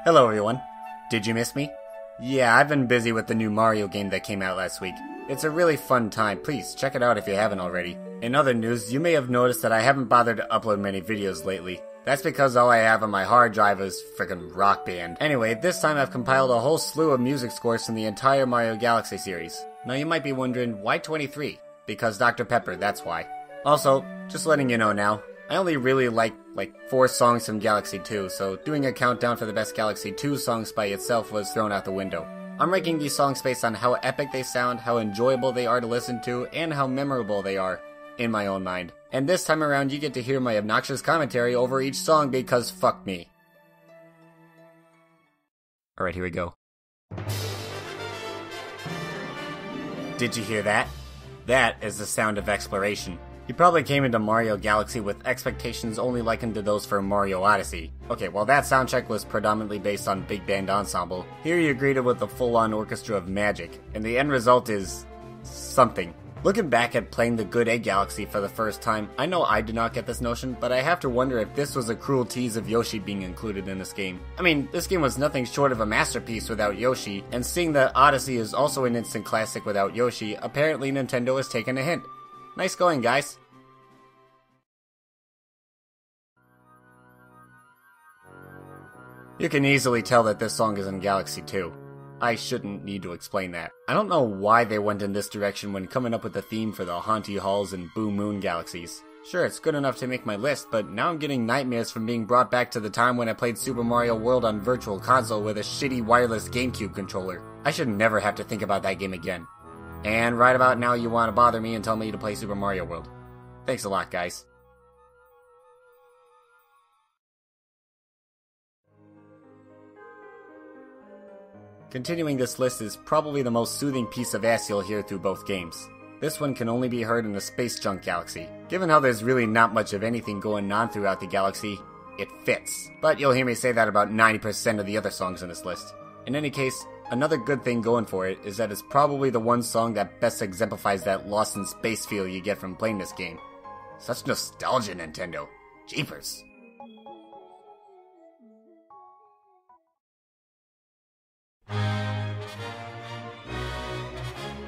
Hello everyone. Did you miss me? Yeah, I've been busy with the new Mario game that came out last week. It's a really fun time, please check it out if you haven't already. In other news, you may have noticed that I haven't bothered to upload many videos lately. That's because all I have on my hard drive is frickin' Rock Band. Anyway, this time I've compiled a whole slew of music scores from the entire Mario Galaxy series. Now you might be wondering, why 23? Because Dr. Pepper, that's why. Also, just letting you know now, I only really like 4 songs from Galaxy 2, so doing a countdown for the best Galaxy 2 songs by itself was thrown out the window. I'm ranking these songs based on how epic they sound, how enjoyable they are to listen to, and how memorable they are, in my own mind. And this time around you get to hear my obnoxious commentary over each song because fuck me. Alright, here we go. Did you hear that? That is the sound of exploration. You probably came into Mario Galaxy with expectations only likened to those for Mario Odyssey. Okay, well that soundtrack was predominantly based on big band ensemble. Here you're greeted with a full-on orchestra of magic, and the end result is... something. Looking back at playing the Good Egg Galaxy for the first time, I know I did not get this notion, but I have to wonder if this was a cruel tease of Yoshi being included in this game. I mean, this game was nothing short of a masterpiece without Yoshi, and seeing that Odyssey is also an instant classic without Yoshi, apparently Nintendo has taken a hint. Nice going, guys. You can easily tell that this song is in Galaxy 2. I shouldn't need to explain that. I don't know why they went in this direction when coming up with the theme for the Haunty Halls and Boo Moon galaxies. Sure, it's good enough to make my list, but now I'm getting nightmares from being brought back to the time when I played Super Mario World on Virtual Console with a shitty wireless GameCube controller. I should never have to think about that game again. And right about now you want to bother me and tell me to play Super Mario World. Thanks a lot, guys. Continuing this list is probably the most soothing piece of ass you'll hear through both games. This one can only be heard in the Space Junk Galaxy. Given how there's really not much of anything going on throughout the galaxy, it fits. But you'll hear me say that about 90% of the other songs in this list. In any case, another good thing going for it is that it's probably the one song that best exemplifies that lost in space feel you get from playing this game. Such nostalgia, Nintendo. Jeepers.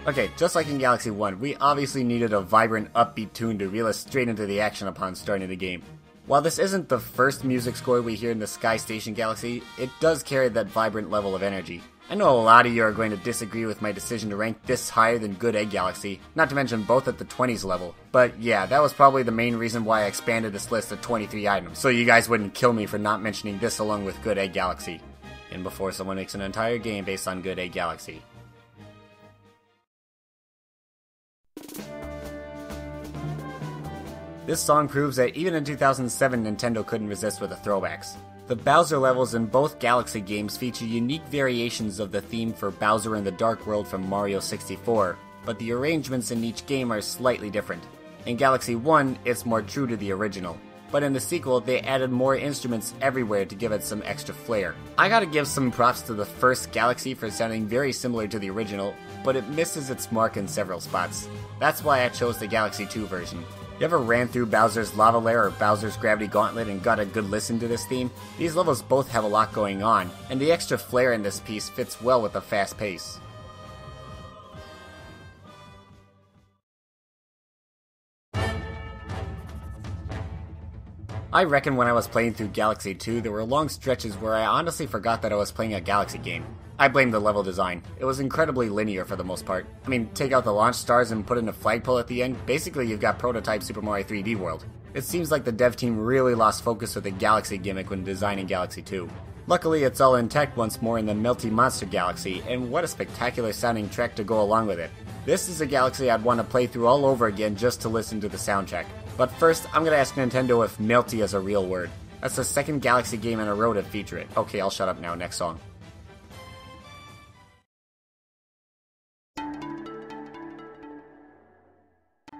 Okay, just like in Galaxy 1, we obviously needed a vibrant, upbeat tune to reel us straight into the action upon starting the game. While this isn't the first music score we hear in the Sky Station Galaxy, it does carry that vibrant level of energy. I know a lot of you are going to disagree with my decision to rank this higher than Good Egg Galaxy, not to mention both at the 20s level. But yeah, that was probably the main reason why I expanded this list to 23 items, so you guys wouldn't kill me for not mentioning this along with Good Egg Galaxy. And before someone makes an entire game based on Good Egg Galaxy. This song proves that even in 2007 Nintendo couldn't resist with the throwbacks. The Bowser levels in both Galaxy games feature unique variations of the theme for Bowser in the Dark World from Mario 64, but the arrangements in each game are slightly different. In Galaxy 1, it's more true to the original, but in the sequel they added more instruments everywhere to give it some extra flair. I gotta give some props to the first Galaxy for sounding very similar to the original, but it misses its mark in several spots. That's why I chose the Galaxy 2 version. You ever ran through Bowser's Lava Lair or Bowser's Gravity Gauntlet and got a good listen to this theme? These levels both have a lot going on, and the extra flair in this piece fits well with the fast pace. I reckon when I was playing through Galaxy 2, there were long stretches where I honestly forgot that I was playing a Galaxy game. I blame the level design. It was incredibly linear for the most part. I mean, take out the launch stars and put in a flagpole at the end, basically you've got prototype Super Mario 3D World. It seems like the dev team really lost focus with the Galaxy gimmick when designing Galaxy 2. Luckily, it's all intact once more in the Melty Monster Galaxy, and what a spectacular sounding track to go along with it. This is a Galaxy I'd want to play through all over again just to listen to the soundtrack. But first, I'm gonna ask Nintendo if melty is a real word. That's the second Galaxy game in a row to feature it. Okay, I'll shut up now, next song.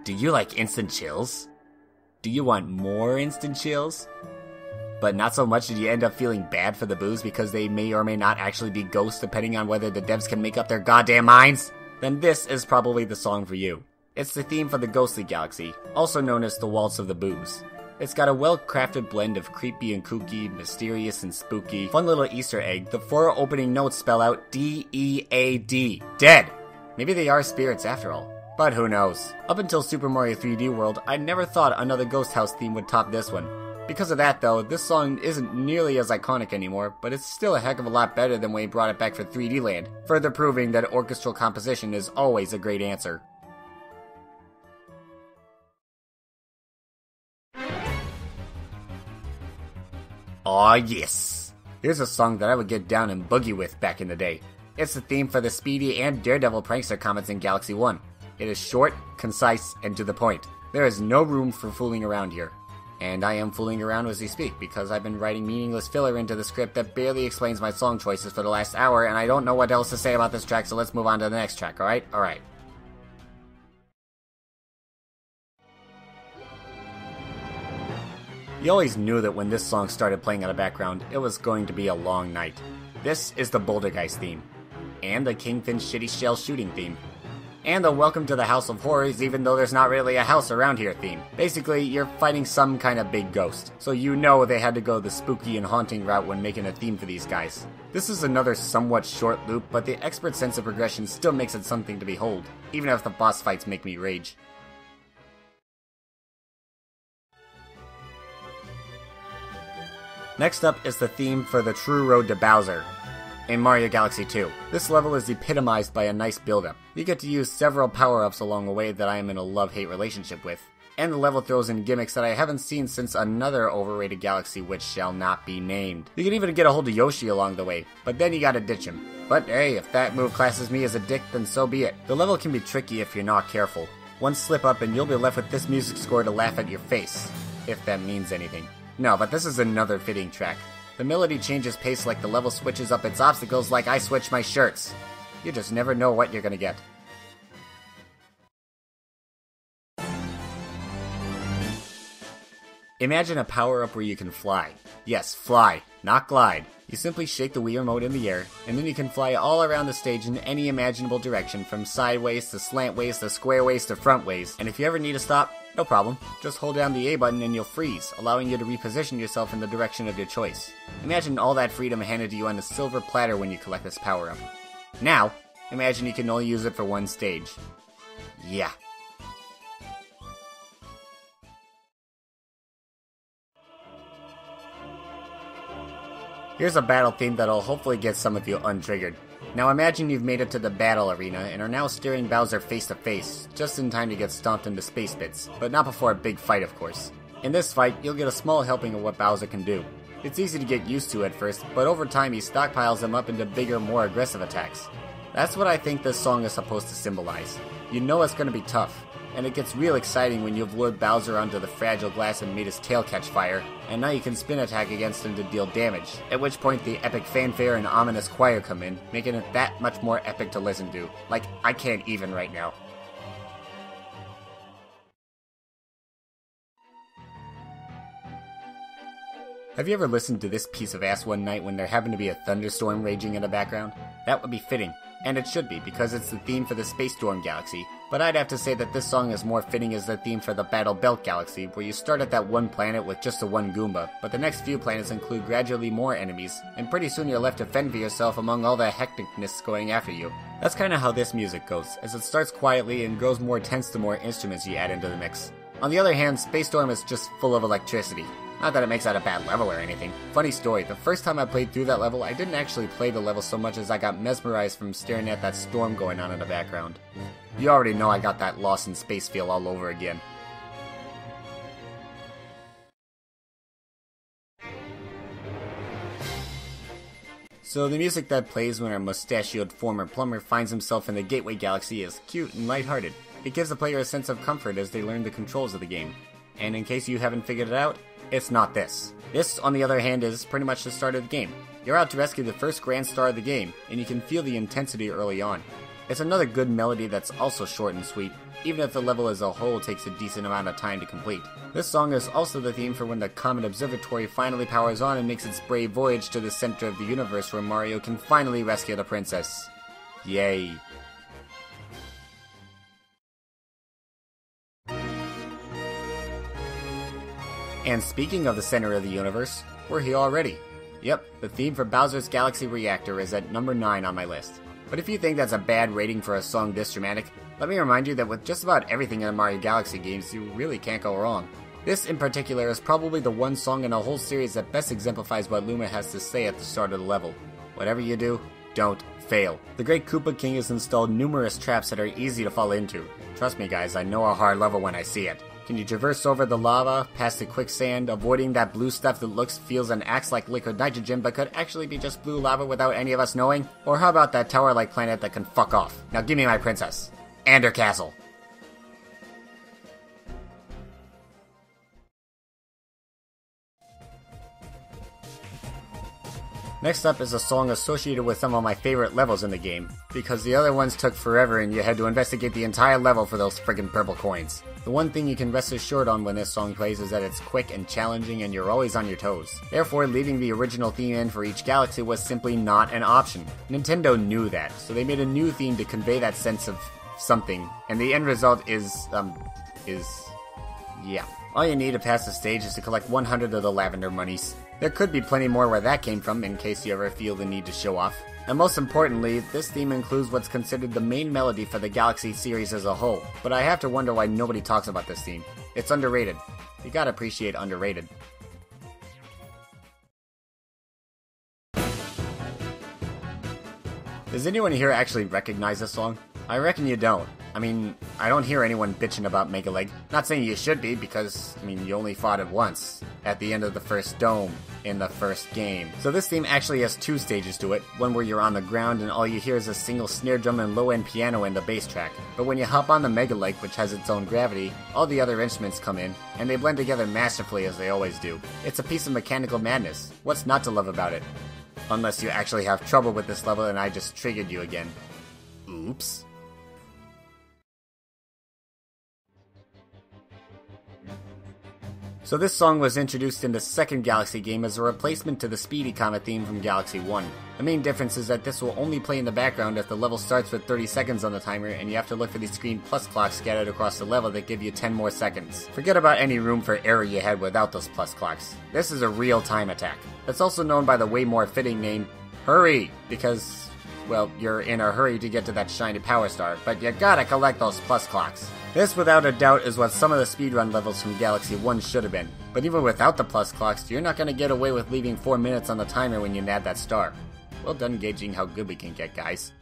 Do you like instant chills? Do you want more instant chills? But not so much did you end up feeling bad for the boos because they may or may not actually be ghosts depending on whether the devs can make up their goddamn minds? Then this is probably the song for you. It's the theme for the Ghostly Galaxy, also known as the Waltz of the Boos. It's got a well-crafted blend of creepy and kooky, mysterious and spooky, fun little Easter egg. The 4 opening notes spell out D-E-A-D. Dead! Maybe they are spirits after all. But who knows? Up until Super Mario 3D World, I never thought another Ghost House theme would top this one. Because of that though, this song isn't nearly as iconic anymore, but it's still a heck of a lot better than when he brought it back for 3D Land, further proving that orchestral composition is always a great answer. Aw yes! Here's a song that I would get down and boogie with back in the day. It's the theme for the Speedy and Daredevil prankster comets in Galaxy 1. It is short, concise, and to the point. There is no room for fooling around here. And I am fooling around as we speak, because I've been writing meaningless filler into the script that barely explains my song choices for the last hour, and I don't know what else to say about this track, so let's move on to the next track, alright? Alright. You always knew that when this song started playing in the background, it was going to be a long night. This is the Boulder Guys theme, and the Kingpin Shitty Shell Shooting theme, and the Welcome to the House of Horrors even though there's not really a house around here theme. Basically, you're fighting some kind of big ghost, so you know they had to go the spooky and haunting route when making a theme for these guys. This is another somewhat short loop, but the expert sense of progression still makes it something to behold, even if the boss fights make me rage. Next up is the theme for the True Road to Bowser in Mario Galaxy 2. This level is epitomized by a nice build-up. You get to use several power-ups along the way that I am in a love-hate relationship with. And the level throws in gimmicks that I haven't seen since another overrated galaxy which shall not be named. You can even get a hold of Yoshi along the way, but then you gotta ditch him. But hey, if that move classes me as a dick, then so be it. The level can be tricky if you're not careful. One slip up and you'll be left with this music score to laugh at your face. If that means anything. No, but this is another fitting track. The melody changes pace like the level switches up its obstacles like I switch my shirts. You just never know what you're gonna get. Imagine a power-up where you can fly. Yes, fly, not glide. You simply shake the Wii remote in the air, and then you can fly all around the stage in any imaginable direction, from sideways to slantways to squareways to frontways. And if you ever need to stop, no problem. Just hold down the A button and you'll freeze, allowing you to reposition yourself in the direction of your choice. Imagine all that freedom handed to you on a silver platter when you collect this power-up. Now, imagine you can only use it for one stage. Yeah. Here's a battle theme that'll hopefully get some of you untriggered. Now imagine you've made it to the battle arena and are now staring Bowser face to face, just in time to get stomped into space bits, but not before a big fight of course. In this fight, you'll get a small helping of what Bowser can do. It's easy to get used to at first, but over time he stockpiles them up into bigger, more aggressive attacks. That's what I think this song is supposed to symbolize. You know it's gonna be tough. And it gets real exciting when you've lured Bowser onto the fragile glass and made his tail catch fire, and now you can spin attack against him to deal damage, at which point the epic fanfare and ominous choir come in, making it that much more epic to listen to. Like, I can't even right now. Have you ever listened to this piece of ass one night when there happened to be a thunderstorm raging in the background? That would be fitting, and it should be, because it's the theme for the Space Storm Galaxy. But I'd have to say that this song is more fitting as the theme for the Battle Belt Galaxy, where you start at that one planet with just the one Goomba, but the next few planets include gradually more enemies, and pretty soon you're left to fend for yourself among all the hecticness going after you. That's kinda how this music goes, as it starts quietly and grows more tense the more instruments you add into the mix. On the other hand, Space Storm is just full of electricity. Not that it makes that a bad level or anything. Funny story, the first time I played through that level, I didn't actually play the level so much as I got mesmerized from staring at that storm going on in the background. You already know I got that Lost in Space feel all over again. So the music that plays when our mustachioed former plumber finds himself in the Gateway Galaxy is cute and lighthearted. It gives the player a sense of comfort as they learn the controls of the game. And in case you haven't figured it out, it's not this. This, on the other hand, is pretty much the start of the game. You're out to rescue the first grand star of the game, and you can feel the intensity early on. It's another good melody that's also short and sweet, even if the level as a whole takes a decent amount of time to complete. This song is also the theme for when the Comet Observatory finally powers on and makes its brave voyage to the center of the universe where Mario can finally rescue the princess. Yay. And speaking of the center of the universe, we're here already. Yep, the theme for Bowser's Galaxy Reactor is at number 9 on my list. But if you think that's a bad rating for a song this dramatic, let me remind you that with just about everything in the Mario Galaxy games, you really can't go wrong. This in particular is probably the one song in a whole series that best exemplifies what Luma has to say at the start of the level. Whatever you do, don't fail. The Great Koopa King has installed numerous traps that are easy to fall into. Trust me guys, I know a hard level when I see it. Can you traverse over the lava, past the quicksand, avoiding that blue stuff that looks, feels, and acts like liquid nitrogen but could actually be just blue lava without any of us knowing? Or how about that tower-like planet that can fuck off? Now give me my princess. And her castle. Next up is a song associated with some of my favorite levels in the game, because the other ones took forever and you had to investigate the entire level for those friggin' purple coins. The one thing you can rest assured on when this song plays is that it's quick and challenging and you're always on your toes. Therefore, leaving the original theme in for each galaxy was simply not an option. Nintendo knew that, so they made a new theme to convey that sense of something, and the end result is, yeah. All you need to pass the stage is to collect 100 of the lavender monies. There could be plenty more where that came from, in case you ever feel the need to show off. And most importantly, this theme includes what's considered the main melody for the Galaxy series as a whole. But I have to wonder why nobody talks about this theme. It's underrated. You gotta appreciate underrated. Does anyone here actually recognize this song? I reckon you don't. I mean, I don't hear anyone bitching about Mega Leg. Not saying you should be, because, I mean, you only fought it once, at the end of the first dome, in the first game. So this theme actually has 2 stages to it, one where you're on the ground and all you hear is a single snare drum and low-end piano in the bass track. But when you hop on the Mega Leg, which has its own gravity, all the other instruments come in, and they blend together masterfully as they always do. It's a piece of mechanical madness. What's not to love about it? Unless you actually have trouble with this level and I just triggered you again. Oops. So this song was introduced in the second Galaxy game as a replacement to the Speedy Comet theme from Galaxy 1. The main difference is that this will only play in the background if the level starts with 30 seconds on the timer and you have to look for these green plus clocks scattered across the level that give you 10 more seconds. Forget about any room for error you had without those plus clocks. This is a real time attack. It's also known by the way more fitting name, Hurry, because, well, you're in a hurry to get to that shiny power star, but you gotta collect those plus clocks. This, without a doubt, is what some of the speedrun levels from Galaxy 1 should have been. But even without the plus clocks, you're not going to get away with leaving 4 minutes on the timer when you nab that star. Well done gauging how good we can get, guys.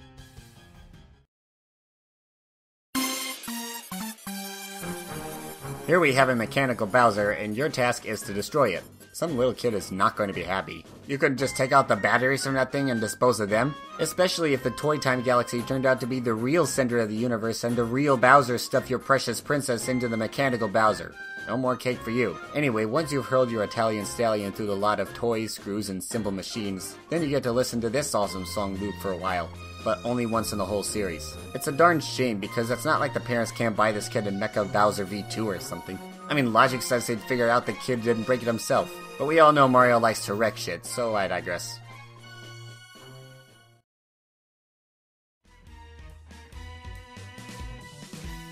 Here we have a mechanical Bowser, and your task is to destroy it. Some little kid is not going to be happy. You could just take out the batteries from that thing and dispose of them, especially if the Toy Time Galaxy turned out to be the real center of the universe and the real Bowser stuffed your precious princess into the mechanical Bowser. No more cake for you. Anyway, once you've hurled your Italian stallion through the lot of toys, screws, and simple machines, then you get to listen to this awesome song loop for a while. But only once in the whole series. It's a darn shame because it's not like the parents can't buy this kid a Mecha-Bowser V2 or something. I mean, logic says they'd figure out the kid didn't break it himself. But we all know Mario likes to wreck shit, so I digress.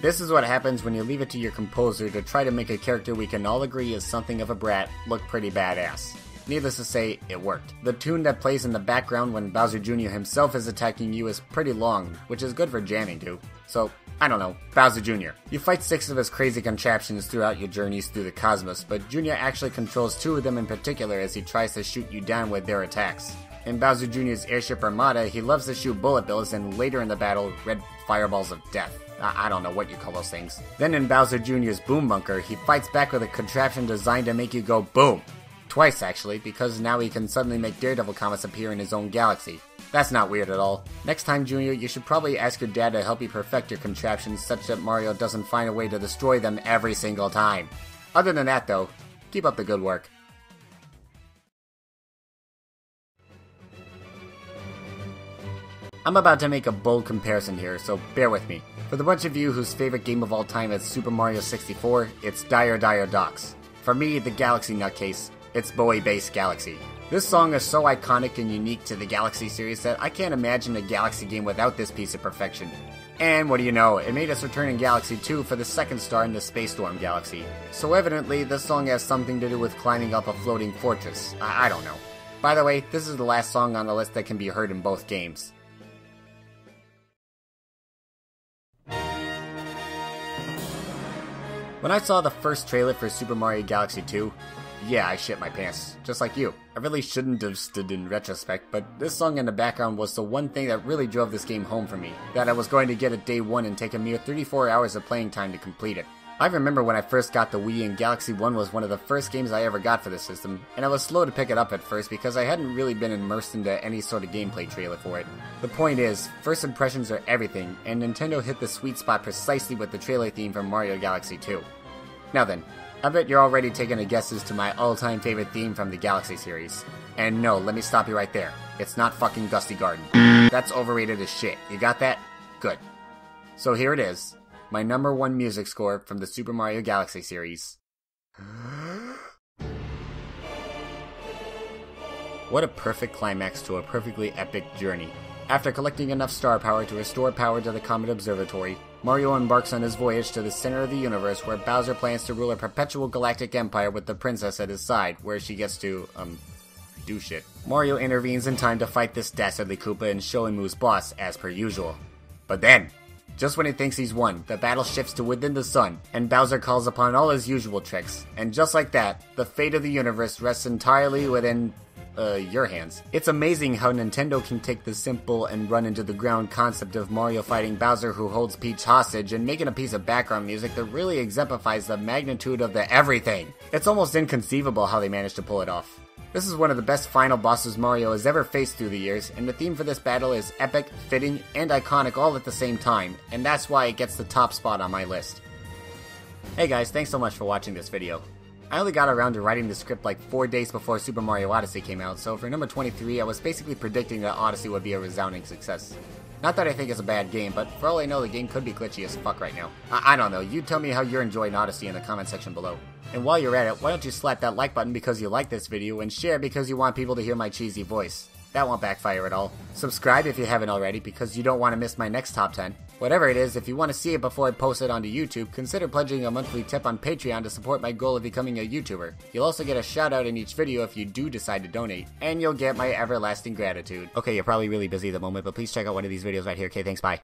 This is what happens when you leave it to your composer to try to make a character we can all agree is something of a brat look pretty badass. Needless to say, it worked. The tune that plays in the background when Bowser Jr. himself is attacking you is pretty long, which is good for jamming to. So, I don't know, Bowser Jr. You fight 6 of his crazy contraptions throughout your journeys through the cosmos, but Jr. actually controls 2 of them in particular as he tries to shoot you down with their attacks. In Bowser Jr.'s Airship Armada, he loves to shoot bullet bills and later in the battle, red fireballs of death. I don't know what you call those things. Then in Bowser Jr.'s Boom Bunker, he fights back with a contraption designed to make you go boom. Twice actually, because now he can suddenly make Daredevil comets appear in his own galaxy. That's not weird at all. Next time, Junior, you should probably ask your dad to help you perfect your contraptions such that Mario doesn't find a way to destroy them every single time. Other than that though, keep up the good work. I'm about to make a bold comparison here, so bear with me. For the bunch of you whose favorite game of all time is Super Mario 64, it's Dire Dire Docks. For me, the Galaxy nutcase, it's Buoy Based Galaxy. This song is so iconic and unique to the Galaxy series that I can't imagine a Galaxy game without this piece of perfection. And what do you know, it made its return in Galaxy 2 for the second star in the Space Storm Galaxy. So evidently, this song has something to do with climbing up a floating fortress. I don't know. By the way, this is the last song on the list that can be heard in both games. When I saw the first trailer for Super Mario Galaxy 2, yeah, I shit my pants, just like you. I really shouldn't have stood in retrospect, but this song in the background was the one thing that really drove this game home for me, that I was going to get it day one and take a mere 34 hours of playing time to complete it. I remember when I first got the Wii and Galaxy 1 was one of the first games I ever got for the system, and I was slow to pick it up at first because I hadn't really been immersed into any sort of gameplay trailer for it. The point is, first impressions are everything, and Nintendo hit the sweet spot precisely with the trailer theme from Mario Galaxy 2. Now then, I bet you're already taking a guess as to my all-time favorite theme from the Galaxy series. And no, let me stop you right there. It's not fucking Gusty Garden. That's overrated as shit. You got that? Good. So here it is. My number one music score from the Super Mario Galaxy series. What a perfect climax to a perfectly epic journey. After collecting enough star power to restore power to the Comet Observatory, Mario embarks on his voyage to the center of the universe where Bowser plans to rule a perpetual galactic empire with the princess at his side, where she gets to, do shit. Mario intervenes in time to fight this dastardly Koopa and Shoimu's boss, as per usual. But then, just when he thinks he's won, the battle shifts to within the sun, and Bowser calls upon all his usual tricks. And just like that, the fate of the universe rests entirely within, your hands. It's amazing how Nintendo can take the simple and run into the ground concept of Mario fighting Bowser who holds Peach hostage and making a piece of background music that really exemplifies the magnitude of the everything. It's almost inconceivable how they managed to pull it off. This is one of the best final bosses Mario has ever faced through the years, and the theme for this battle is epic, fitting, and iconic all at the same time, and that's why it gets the top spot on my list. Hey guys, thanks so much for watching this video. I only got around to writing the script like 4 days before Super Mario Odyssey came out, so for number 23 I was basically predicting that Odyssey would be a resounding success. Not that I think it's a bad game, but for all I know the game could be glitchy as fuck right now. I don't know, you tell me how you're enjoying Odyssey in the comment section below. And while you're at it, why don't you slap that like button because you like this video and share because you want people to hear my cheesy voice. That won't backfire at all. Subscribe if you haven't already because you don't want to miss my next top 10. Whatever it is, if you want to see it before I post it onto YouTube, consider pledging a monthly tip on Patreon to support my goal of becoming a YouTuber. You'll also get a shout out in each video if you do decide to donate, and you'll get my everlasting gratitude. Okay, you're probably really busy at the moment, but please check out one of these videos right here. Okay, thanks, bye.